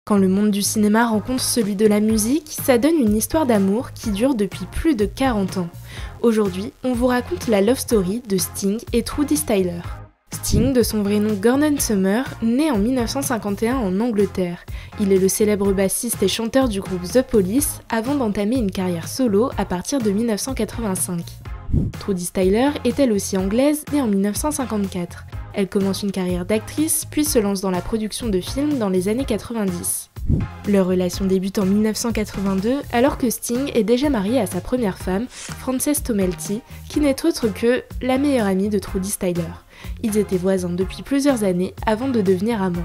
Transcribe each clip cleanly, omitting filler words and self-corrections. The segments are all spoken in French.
Quand le monde du cinéma rencontre celui de la musique, ça donne une histoire d'amour qui dure depuis plus de 40 ans. Aujourd'hui, on vous raconte la love story de Sting et Trudie Styler. Sting, de son vrai nom Gordon Summer, naît en 1951 en Angleterre. Il est le célèbre bassiste et chanteur du groupe The Police avant d'entamer une carrière solo à partir de 1985. Trudie Styler est elle aussi anglaise, née en 1954. Elle commence une carrière d'actrice, puis se lance dans la production de films dans les années 90. Leur relation débute en 1982, alors que Sting est déjà marié à sa première femme, Frances Tomelty, qui n'est autre que la meilleure amie de Trudie Styler. Ils étaient voisins depuis plusieurs années avant de devenir amants.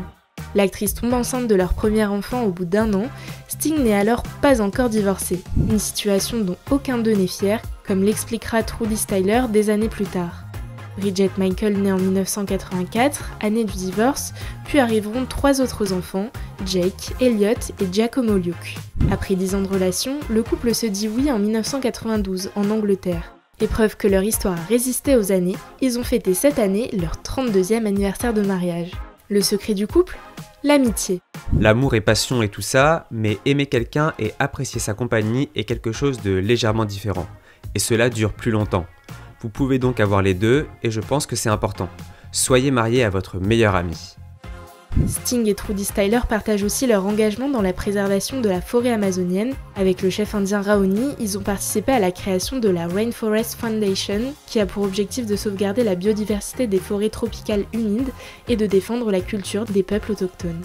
L'actrice tombe enceinte de leur premier enfant au bout d'1 an, Sting n'est alors pas encore divorcé, une situation dont aucun d'eux n'est fier, comme l'expliquera Trudie Styler des années plus tard. Bridget Michael naît en 1984, année du divorce, puis arriveront 3 autres enfants, Jake, Elliot et Giacomo Luke. Après 10 ans de relation, le couple se dit oui en 1992 en Angleterre. Et preuve que leur histoire a résisté aux années, ils ont fêté cette année leur 32e anniversaire de mariage. Le secret du couple ? L'amitié. L'amour et passion et tout ça, mais aimer quelqu'un et apprécier sa compagnie est quelque chose de légèrement différent. Et cela dure plus longtemps. Vous pouvez donc avoir les deux, et je pense que c'est important. Soyez mariés à votre meilleur ami. Sting et Trudie Styler partagent aussi leur engagement dans la préservation de la forêt amazonienne. Avec le chef indien Raoni, ils ont participé à la création de la Rainforest Foundation, qui a pour objectif de sauvegarder la biodiversité des forêts tropicales humides et de défendre la culture des peuples autochtones.